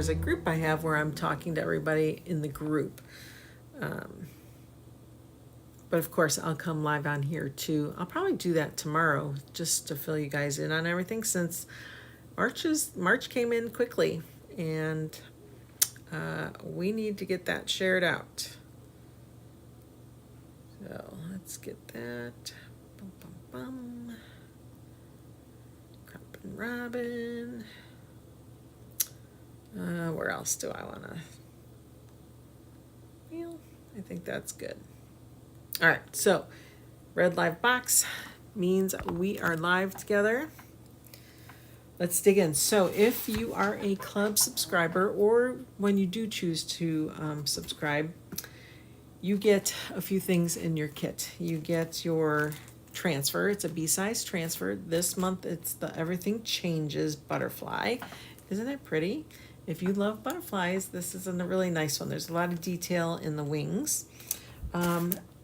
there's a group I have where I'm talking to everybody in the group. But of course, I'll come live on here too. I'll probably do that tomorrow just to fill you guys in on everything, since March came in quickly, and we need to get that shared out. So let's get that. Bum, bum, bum. Crop and Robin. Where else do I want to? Well, I think that's good. All right, so red live box means we are live together. Let's dig in. So if you are a club subscriber, or when you do choose to subscribe, you get a few things in your kit. You get your transfer. It's a B-size transfer. This month it's the Everything Changes butterfly. Isn't it pretty? If you love butterflies, this is a really nice one. There's a lot of detail in the wings.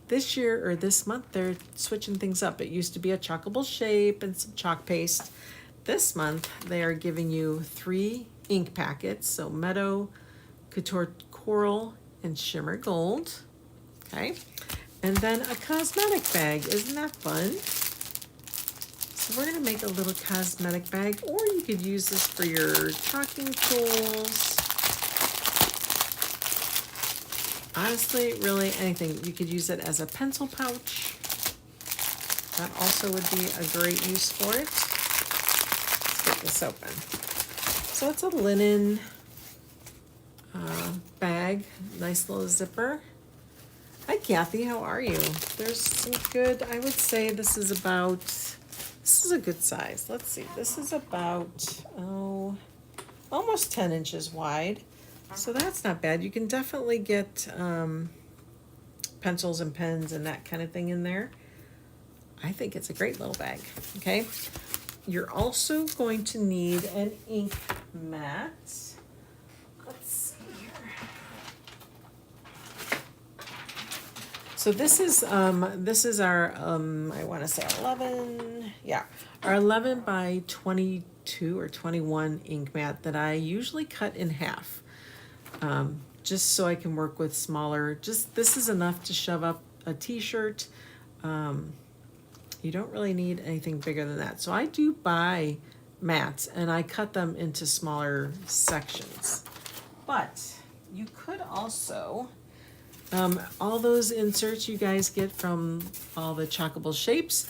This year, or this month, they're switching things up. It used to be a chalkable shape and some chalk paste. This month, they are giving you 3 ink packets. So Meadow, Couture Coral, and Shimmer Gold. Okay. And then a cosmetic bag. Isn't that fun? So we're going to make a little cosmetic bag, or you could use this for your chalking tools. Honestly, really anything. You could use it as a pencil pouch. That also would be a great use for it. Let's get this open. So it's a linen bag, nice little zipper. Hi Kathy, how are you? There's some good, I would say this is a good size. Let's see, this is about, almost 10 inches wide. So that's not bad. You can definitely get pencils and pens and that kind of thing in there. I think it's a great little bag, okay? You're also going to need an ink mat. Let's see here. So this is our, I want to say 11, yeah, our 11 by 22 or 21 ink mat that I usually cut in half. Just so I can work with smaller, this is enough to shove up a t-shirt. You don't really need anything bigger than that. So I do buy mats and I cut them into smaller sections. But you could also, all those inserts you guys get from all the chalkable shapes,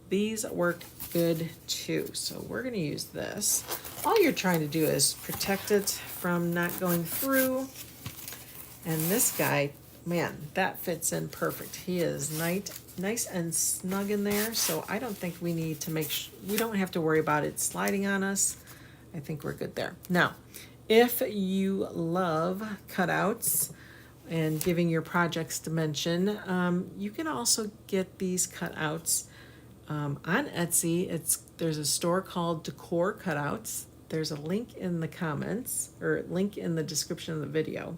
these work good too. So we're going to use this. All you're trying to do is protect it from not going through. And this guy, man, that fits in perfect. He is nice and snug in there. So I don't think we need to we don't have to worry about it sliding on us. I think we're good there. Now, if you love cutouts and giving your projects dimension, you can also get these cutouts on Etsy. There's a store called Decor Cutouts. There's a link in the comments, or link in the description of the video,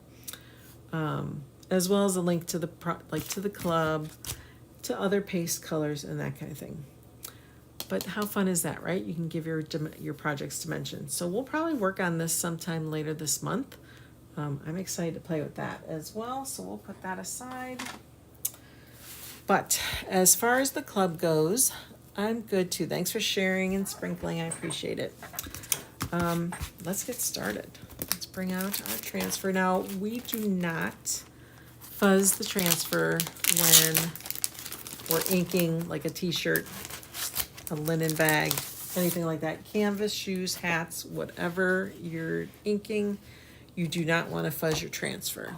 as well as a link to the club, to other paste colors and that kind of thing. But how fun is that, right? You can give your projects dimensions. So we'll probably work on this sometime later this month. I'm excited to play with that as well. So we'll put that aside. But as far as the club goes, I'm good too. Thanks for sharing and sprinkling. I appreciate it. Let's get started. Let's bring out our transfer. Now, we do not fuzz the transfer when we're inking like a t-shirt, a linen bag, anything like that. Canvas, shoes, hats, whatever you're inking, you do not want to fuzz your transfer.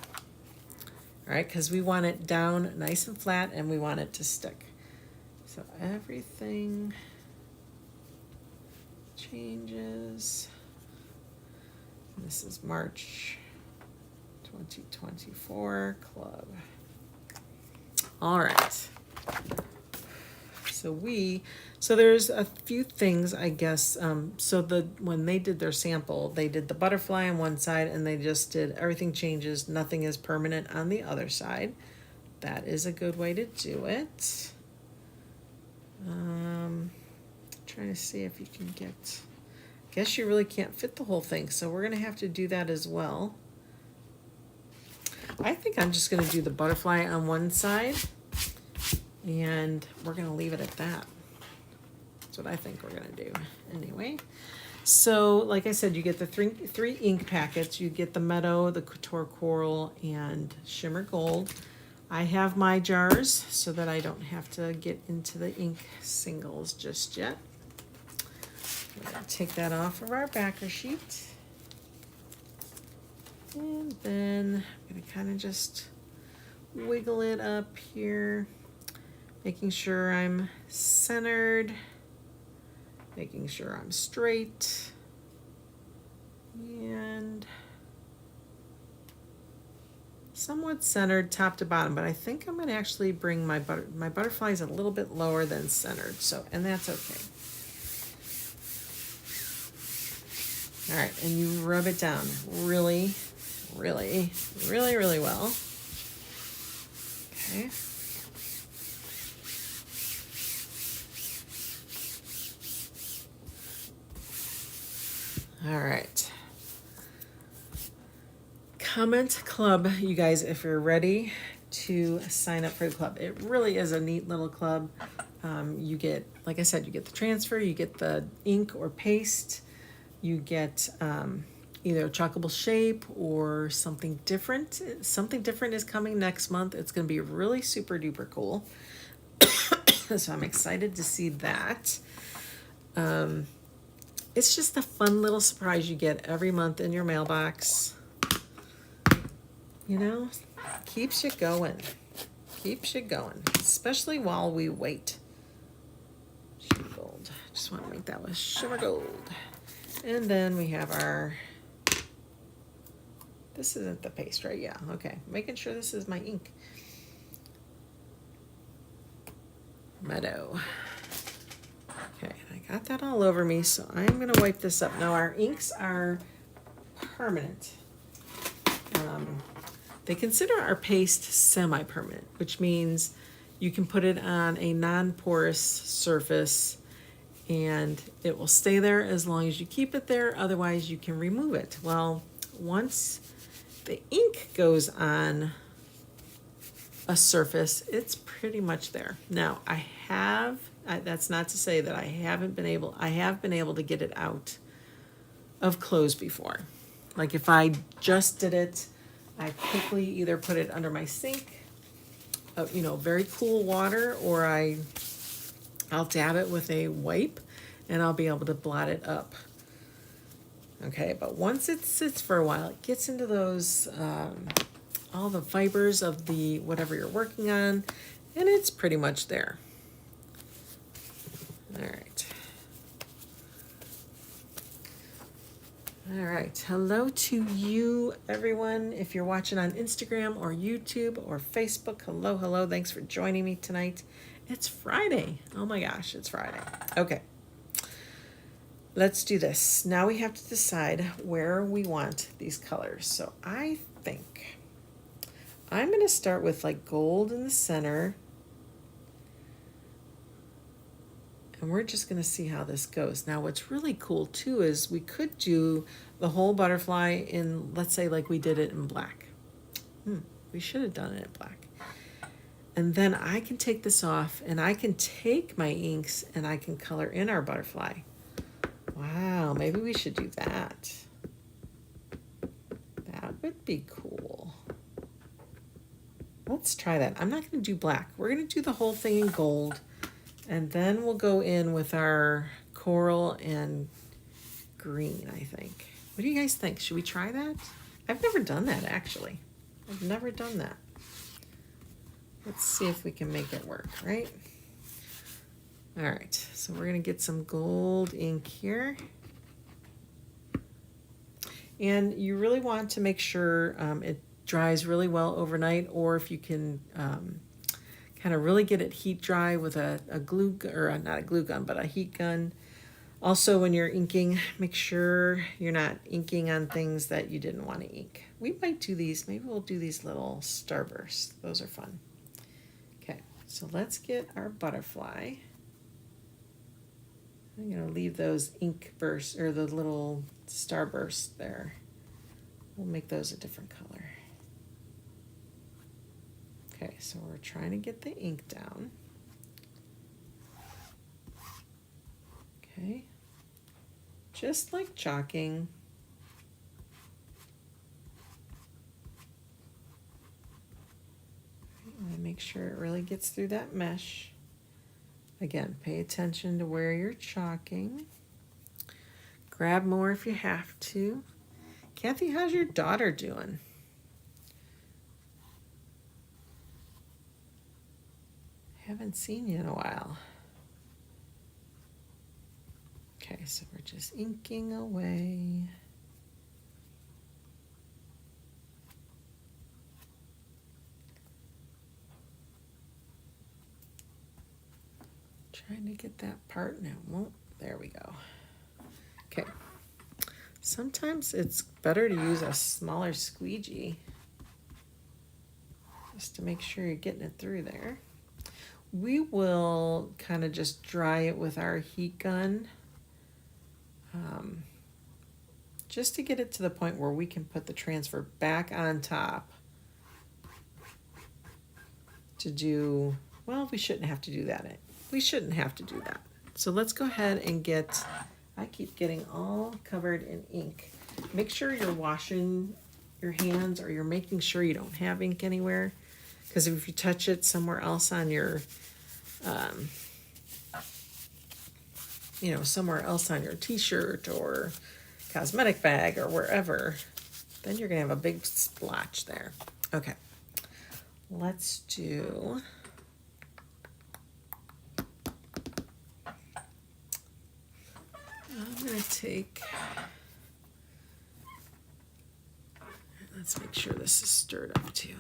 All right, because we want it down nice and flat and we want it to stick. So everything changes. This is March 2024 club. All right. So there's a few things, I guess. When they did their sample, they did the butterfly on one side and they just did Everything Changes, Nothing is Permanent on the other side. That is a good way to do it. Trying to see if you can get, guess you really can't fit the whole thing, so we're gonna have to do that as well. I think I'm just gonna do the butterfly on one side, and we're gonna leave it at that. That's what I think we're gonna do anyway. So like I said, you get the three ink packets. You get the Meadow, the Couture Coral, and Shimmer Gold. I have my jars so that I don't have to get into the ink singles just yet. I'm gonna take that off of our backer sheet. And then I'm gonna kind of just wiggle it up here, making sure I'm centered, making sure I'm straight, and somewhat centered top to bottom, but I think I'm gonna actually bring my butterflies a little bit lower than centered, so, and that's okay. All right, and you rub it down really, really, really, really well. Okay. All right. Comment club, you guys, if you're ready to sign up for the club. It really is a neat little club. You get, like I said, you get the transfer, you get the ink or paste, you get either a chockable shape or something different. Something different is coming next month. It's going to be really super duper cool. So I'm excited to see that. It's just a fun little surprise you get every month in your mailbox. You know, keeps you going. Keeps you going, especially while we wait. Shimmer Gold. Just want to make that with Shimmer Gold. And then we have our, this isn't the paste, right? Yeah, okay. Making sure this is my ink. Meadow. Okay, I got that all over me, so I'm gonna wipe this up. Now our inks are permanent. They consider our paste semi-permanent, which means you can put it on a non-porous surface and it will stay there as long as you keep it there, otherwise you can remove it. Well, once the ink goes on a surface, it's pretty much there. Now, that's not to say that I have been able to get it out of clothes before. Like if I just did it, I quickly either put it under my sink, very cool water, or I'll dab it with a wipe and I'll be able to blot it up. Okay, but once it sits for a while, it gets into those, all the fibers of the whatever you're working on, and it's pretty much there. All right. All right, hello to you, everyone. If you're watching on Instagram or YouTube or Facebook, hello, hello. Thanks for joining me tonight. It's Friday. Oh my gosh, it's Friday. Okay, let's do this. Now we have to decide where we want these colors. So I think I'm going to start with like gold in the center. And we're just going to see how this goes. Now, what's really cool, too, is we could do the whole butterfly in, let's say, like we did it in black. We should have done it in black. And then I can take this off, and I can take my inks, and I can color in our butterfly. Wow, maybe we should do that. That would be cool. Let's try that. I'm not going to do black. We're going to do the whole thing in gold. And then we'll go in with our coral and green, I think. What do you guys think? Should we try that? I've never done that, actually. I've never done that. Let's see if we can make it work, right? All right, so we're going to get some gold ink here. And you really want to make sure it dries really well overnight, or if you can kind of really get it heat dry with a glue, or not a glue gun, but a heat gun. Also, when you're inking, make sure you're not inking on things that you didn't want to ink. We might do these, maybe we'll do these little starbursts. Those are fun. Okay, so let's get our butterfly. I'm going to leave those ink bursts, or the little starbursts there. We'll make those a different color. Okay, so we're trying to get the ink down. Okay, just like chalking. And make sure it really gets through that mesh. Again, pay attention to where you're chalking. Grab more if you have to. Kathy, how's your daughter doing? Haven't seen you in a while. Okay, so we're just inking away. Trying to get that part and it won't. There we go. Okay. Sometimes it's better to use a smaller squeegee just to make sure you're getting it through there. We will kind of just dry it with our heat gun, just to get it to the point where we can put the transfer back on top to do, well, we shouldn't have to do that. We shouldn't have to do that. So let's go ahead and get, I keep getting all covered in ink. Make sure you're washing your hands, or you're making sure you don't have ink anywhere, because if you touch it somewhere else on your, somewhere else on your t-shirt or cosmetic bag or wherever, then you're gonna have a big splotch there. Okay, let's do, I'm gonna take, let's make sure this is stirred up too.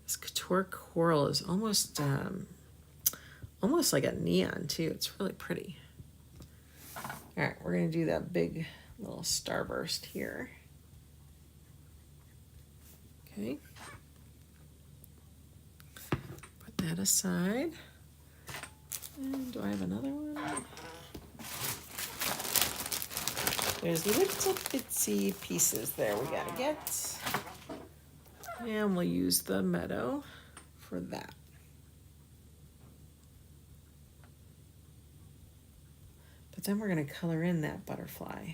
This Couture coral is almost like a neon too. It's really pretty. All right, we're gonna do that big little starburst here. Okay. Put that aside. And do I have another one? There's little bitsy pieces there we gotta get. And we'll use the meadow for that. But then we're going to color in that butterfly.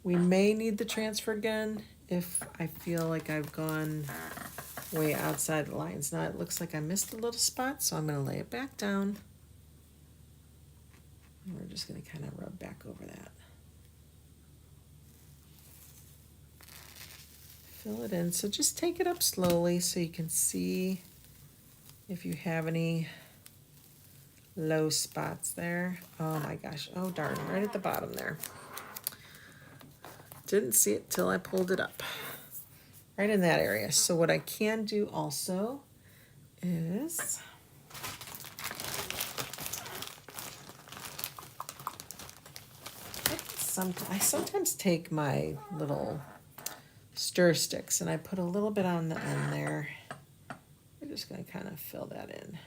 We may need the transfer gun if I feel like I've gone way outside the lines. Now it looks like I missed a little spot, so I'm going to lay it back down. And we're just going to kind of rub back over that. Fill it in. So just take it up slowly so you can see if you have any low spots there. Oh my gosh. Oh darn. Right at the bottom there. Didn't see it till I pulled it up. Right in that area. So what I can do also is I sometimes take my little stir sticks and I put a little bit on the end there. We're just going to kind of fill that in.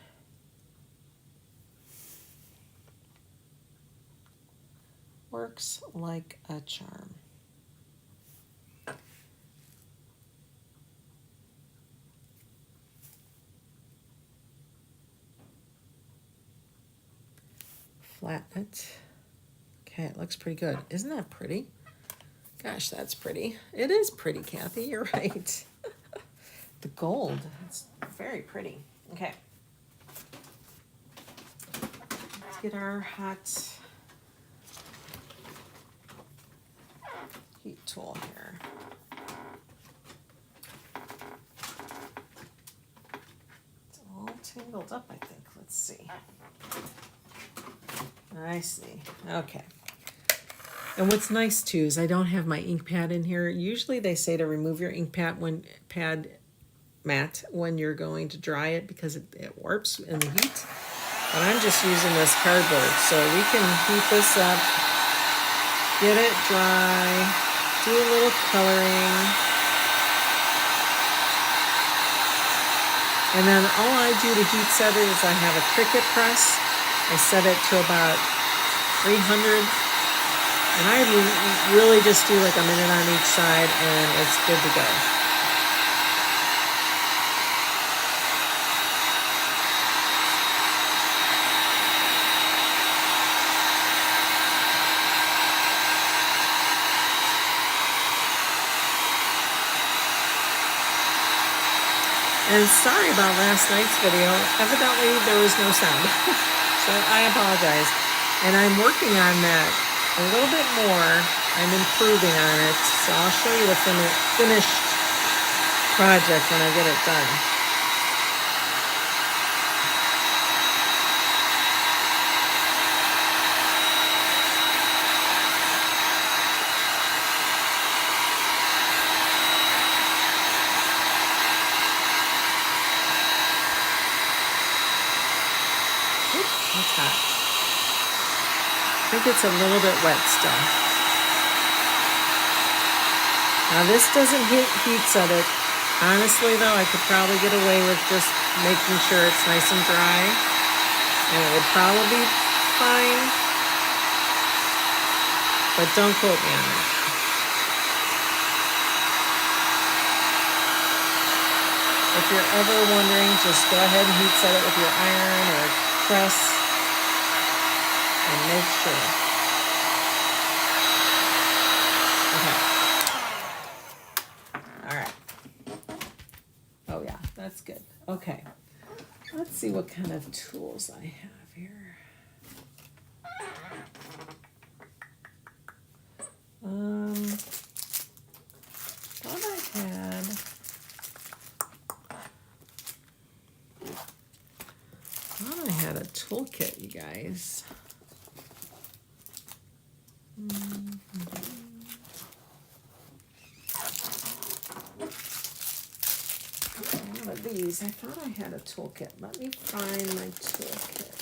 Works like a charm. Flatten it. Okay, it looks pretty good. Isn't that pretty? Gosh, that's pretty. It is pretty, Kathy. You're right. The gold. It's very pretty. Okay. Let's get our hot heat tool here. It's all tangled up, I think. Let's see. I see. Okay. And what's nice too is I don't have my ink pad in here. Usually they say to remove your ink pad mat when you're going to dry it because it warps in the heat. But I'm just using this cardboard, so we can heat this up, get it dry, do a little coloring. And then all I do to heat set it is I have a Cricut press. I set it to about 300. And I really just do like a minute on each side and it's good to go. And sorry about last night's video. Evidently there was no sound. So I apologize. And I'm working on that a little bit more. I'm improving on it. So I'll show you the finished project when I get it done. It's hot. I think it's a little bit wet still. Now this doesn't heat set it. Honestly though, I could probably get away with just making sure it's nice and dry. And it would probably be fine. But don't quote me on that. If you're ever wondering, just go ahead and heat set it with your iron or press and make sure. Okay. All right. Oh yeah, that's good. Okay. Let's see what kind of tools I have here. Thought I had a toolkit, you guys. One of these. I thought I had a toolkit. Let me find my toolkit.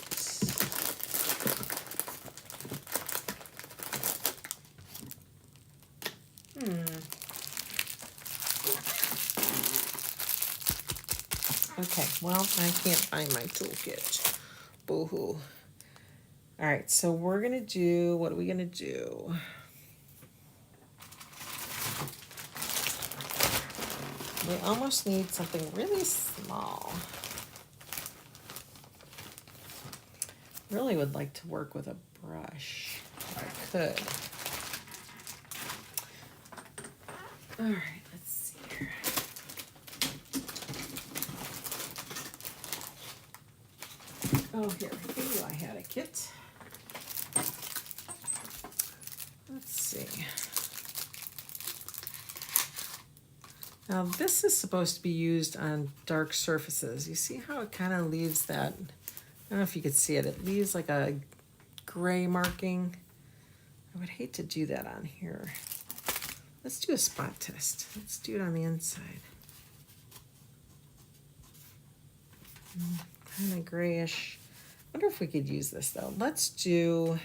Okay, well, I can't find my toolkit. Boo-hoo. All right, so we're going to do, what are we going to do? We almost need something really small. Really would like to work with a brush, if I could. All right, let's see here. Oh, here. Ooh, I had a kit. Let's see. Now, this is supposed to be used on dark surfaces. You see how it kind of leaves that, I don't know if you could see it, it leaves like a gray marking. I would hate to do that on here. Let's do a spot test. Let's do it on the inside. Kind of grayish. I wonder if we could use this though. Let's do,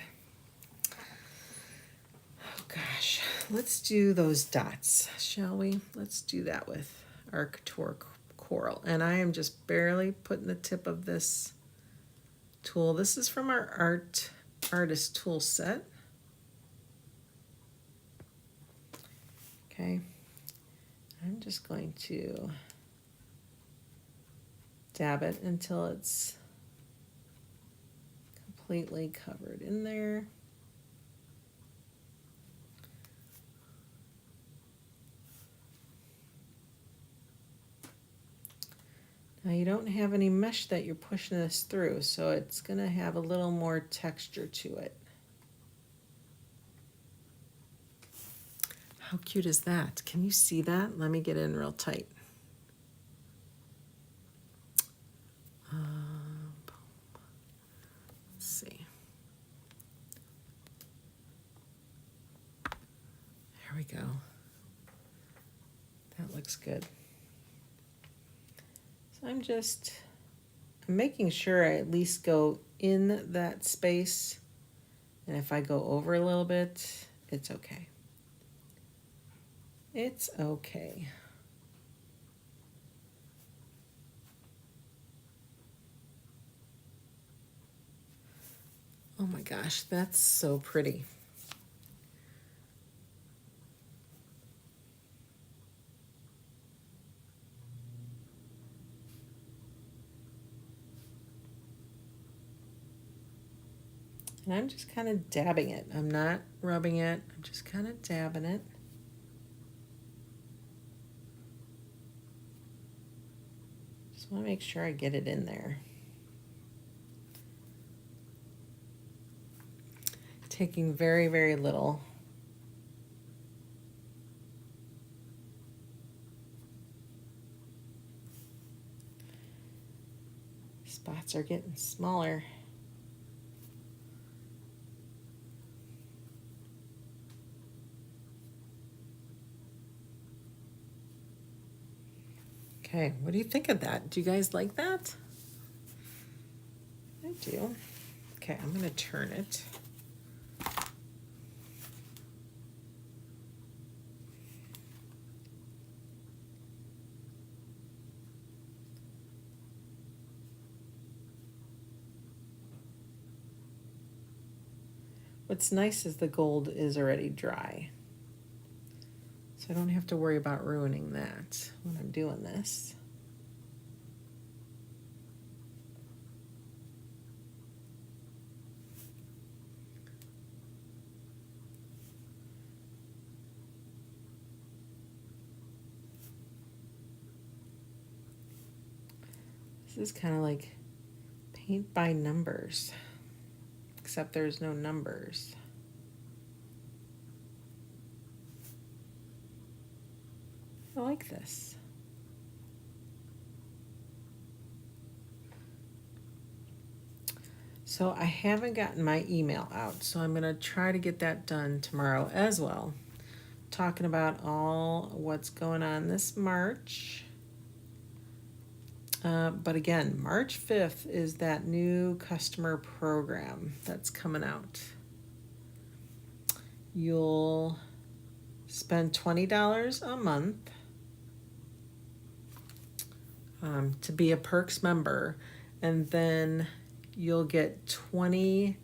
oh gosh, let's do those dots, shall we? Let's do that with our Couture coral. And I am just barely putting the tip of this tool. This is from our artist tool set. Okay, I'm just going to dab it until it's completely covered in there. Now you don't have any mesh that you're pushing this through, so it's going to have a little more texture to it. How cute is that? Can you see that? Let me get in real tight. Let's see. There we go. That looks good. So I'm making sure I at least go in that space. And if I go over a little bit, it's okay. It's okay. Oh my gosh, that's so pretty. And I'm just kind of dabbing it. I'm not rubbing it. I'm just kind of dabbing it. Just want to make sure I get it in there. Taking very, very little. Spots are getting smaller. Okay, what do you think of that? Do you guys like that? I do. Okay, I'm going to turn it. What's nice is the gold is already dry. So I don't have to worry about ruining that when I'm doing this. This is kind of like paint by numbers, except there's no numbers. I like this. So I haven't gotten my email out, so I'm going to try to get that done tomorrow as well. Talking about all what's going on this March. But again, March 5th is that new customer program that's coming out. You'll spend $20 a month to be a Perks member, and then you'll get $20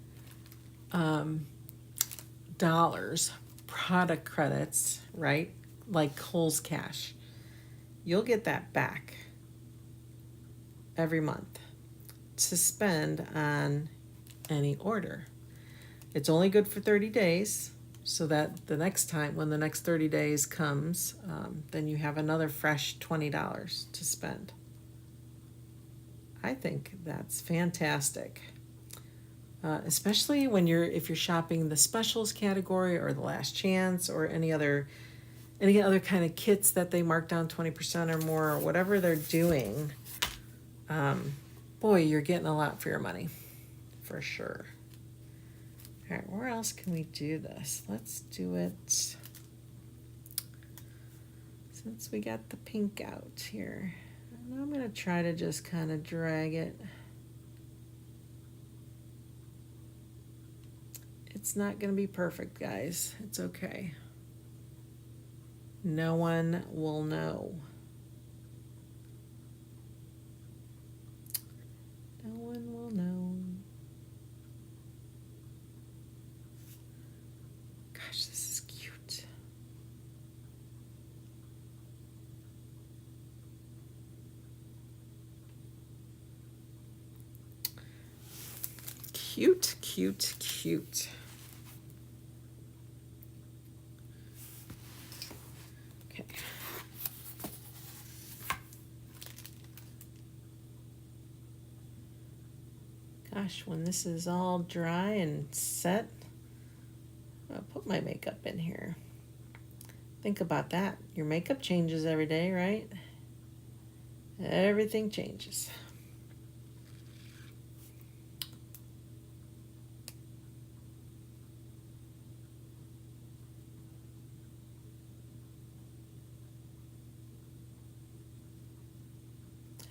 product credits, right? Like Kohl's Cash. You'll get that back every month to spend on any order. It's only good for 30 days, so that the next time, when the next 30 days comes, then you have another fresh $20 to spend. I think that's fantastic. Especially when if you're shopping the specials category or the last chance or any other kind of kits that they mark down 20% or more or whatever they're doing. Boy, you're getting a lot for your money, for sure. All right, where else can we do this? Let's do it, since we got the pink out here. And I'm gonna try to just kind of drag it. It's not gonna be perfect, guys. It's okay. No one will know. No one will know. Gosh, this is cute. Cute, cute, cute. Okay. Gosh, when this is all dry and set, I'll put my makeup in here. Think about that. Your makeup changes every day, right? Everything changes.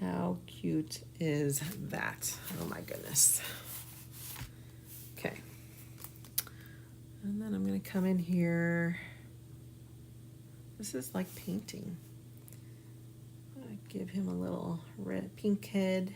How cute is that? Oh my goodness. Okay. And then I'm going to come in here. This is like painting. I give him a little red, pink head.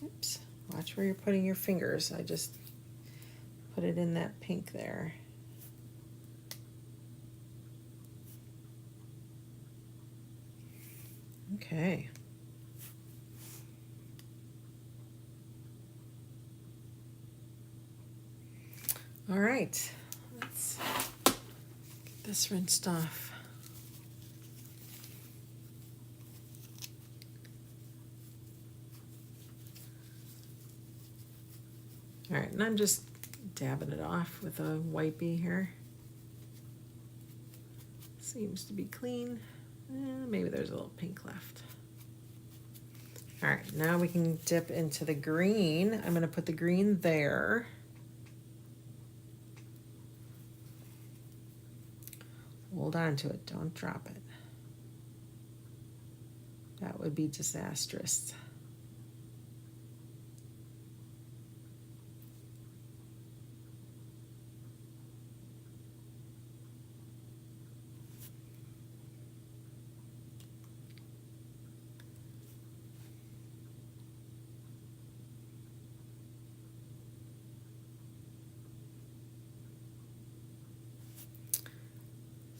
Oops, watch where you're putting your fingers. I just put it in that pink there. Okay. All right, let's get this rinsed off. All right, and I'm just dabbing it off with a wipey here. Seems to be clean. Maybe there's a little pink left. All right, now we can dip into the green. I'm going to put the green there. Hold on to it, don't drop it. That would be disastrous.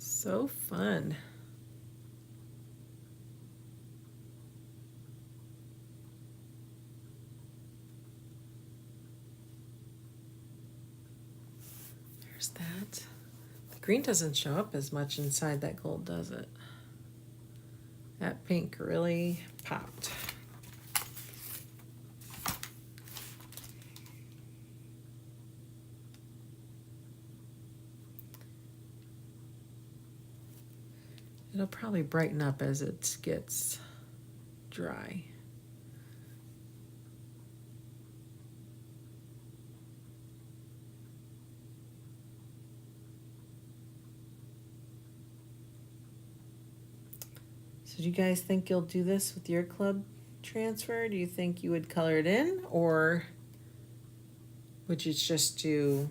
So fun. There's that. The green doesn't show up as much inside that gold, does it? That pink really popped. It'll probably brighten up as it gets dry. So do you guys think you'll do this with your club transfer? Do you think you would color it in, or would you just do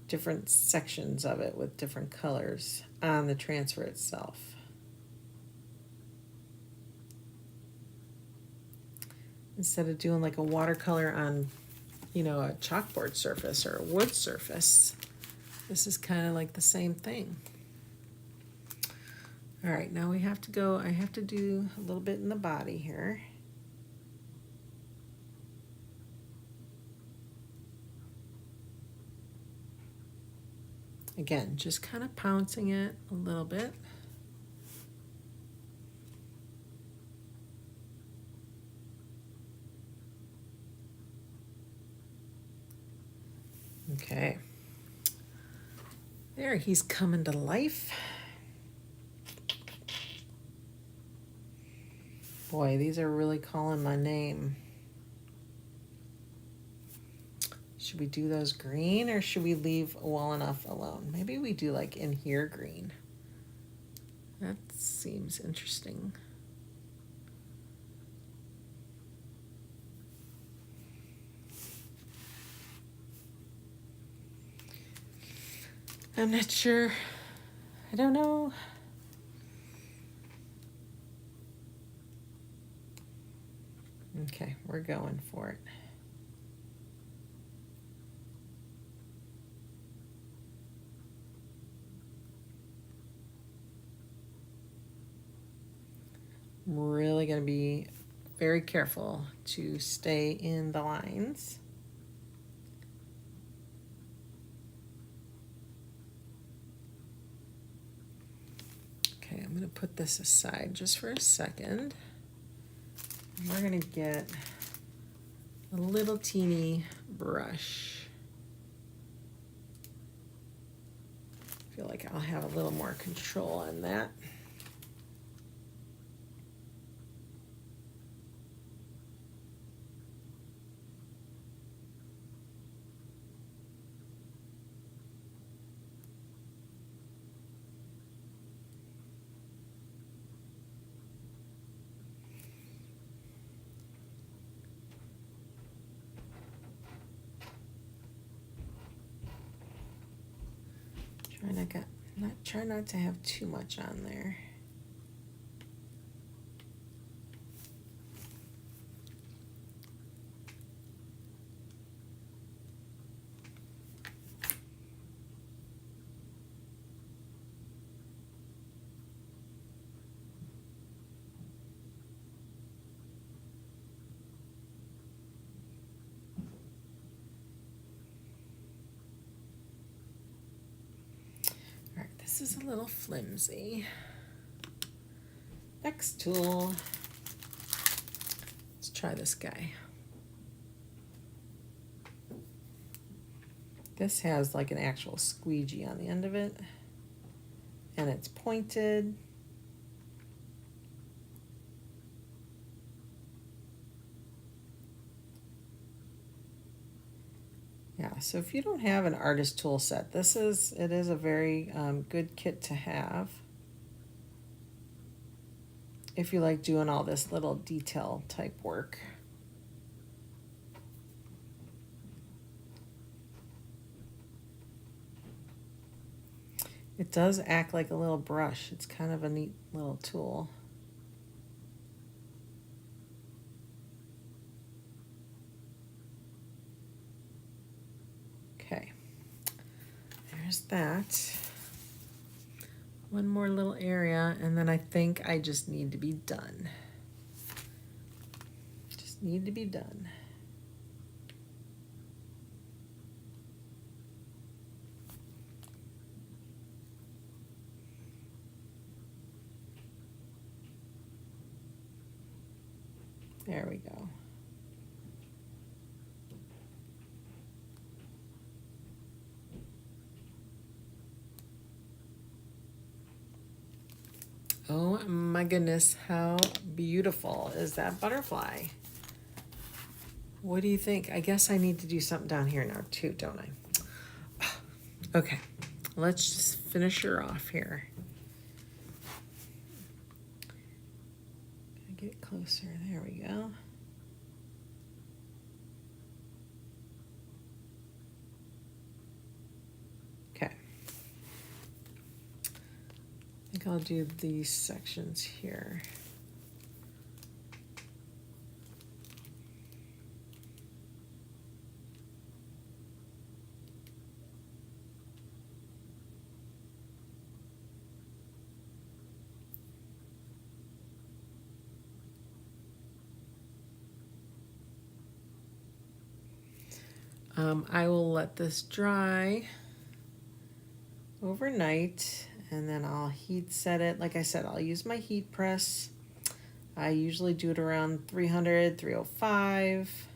different sections of it with different colors on the transfer itself? Instead of doing like a watercolor on, you know, a chalkboard surface or a wood surface, this is kind of like the same thing. All right, now we have to go, I have to do a little bit in the body here. Again, just kind of pouncing it a little bit. Okay. There, he's coming to life. Boy, these are really calling my name. Should we do those green, or should we leave well enough alone? Maybe we do like in here green. That seems interesting. I'm not sure. I don't know. Okay, we're going for it. I'm really going to be very careful to stay in the lines. Okay, I'm going to put this aside just for a second. We're going to get a little teeny brush. I feel like I'll have a little more control on that. Try not to have too much on there. This is a little flimsy. Next tool. Let's try this guy. This has like an actual squeegee on the end of it, and it's pointed. Yeah, so if you don't have an artist tool set, it is a very good kit to have if you like doing all this little detail type work. It does act like a little brush. It's kind of a neat little tool. Okay, there's that. One more little area, and then I think I just need to be done. Just need to be done. There we go. Oh my goodness, how beautiful is that butterfly? What do you think? I guess I need to do something down here now too, don't I? Okay, let's just finish her off here. Gotta get closer, there we go. I think I'll do these sections here. I will let this dry overnight, and then I'll heat set it. Like I said, I'll use my heat press. I usually do it around 300, 305.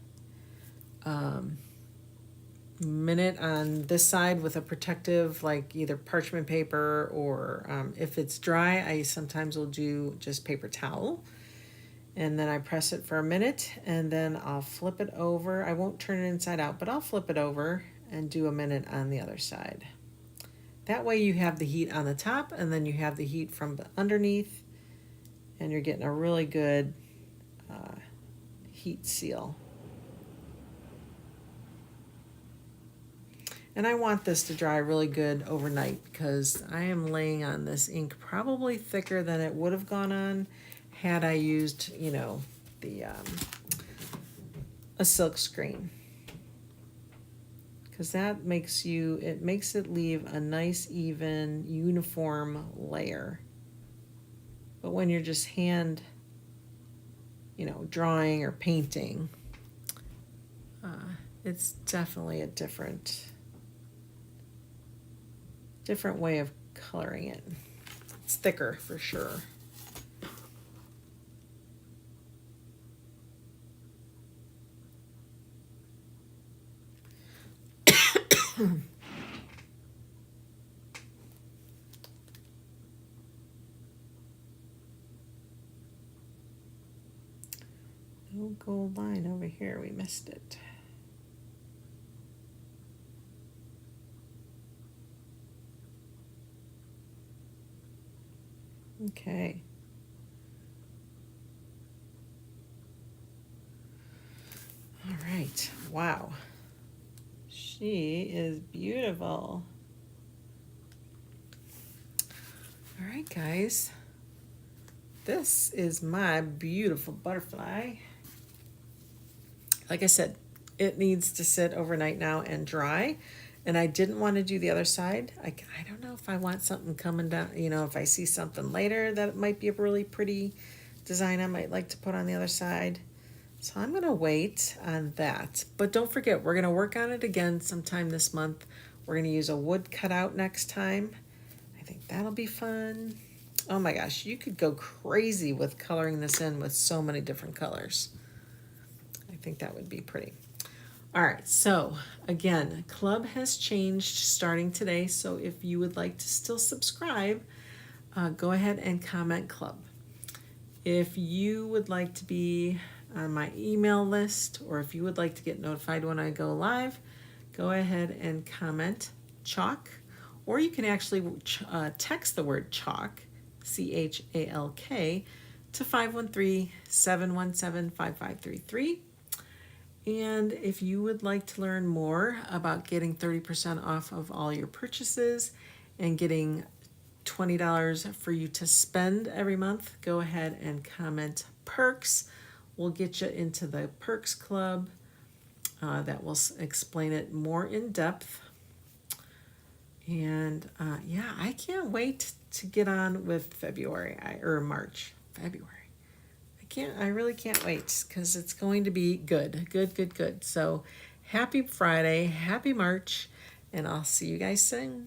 Minute on this side with a protective, like either parchment paper, or if it's dry, I sometimes will do just paper towel. And then I press it for a minute, and then I'll flip it over. I won't turn it inside out, but I'll flip it over and do a minute on the other side. That way you have the heat on the top, and then you have the heat from underneath, and you're getting a really good heat seal. And I want this to dry really good overnight because I am laying on this ink probably thicker than it would have gone on had I used, you know, a silk screen. Because that makes it leave a nice, even, uniform layer. But when you're just hand, drawing or painting, it's definitely a different way of coloring it. It's thicker for sure. No gold line over here, we missed it. Okay. All right. Wow. She is beautiful. All right, guys. This is my beautiful butterfly. Like I said, it needs to sit overnight now and dry. And I didn't want to do the other side. I don't know if I want something coming down, if I see something later that might be a really pretty design I might like to put on the other side. So I'm going to wait on that. But don't forget, we're going to work on it again sometime this month. We're going to use a wood cutout next time. I think that'll be fun. Oh my gosh, you could go crazy with coloring this in with so many different colors. I think that would be pretty. All right, so again, club has changed starting today. So if you would like to still subscribe, go ahead and comment club. If you would like to be on my email list, or if you would like to get notified when I go live, go ahead and comment chalk, or you can actually text the word chalk, CHALK, to 513-717-5533. And if you would like to learn more about getting 30% off of all your purchases and getting $20 for you to spend every month, go ahead and comment perks. We'll get you into the perks club that will explain it more in depth. And yeah, I can't wait to get on with February or March. February. I really can't wait because it's going to be good. So happy Friday, happy March, and I'll see you guys soon.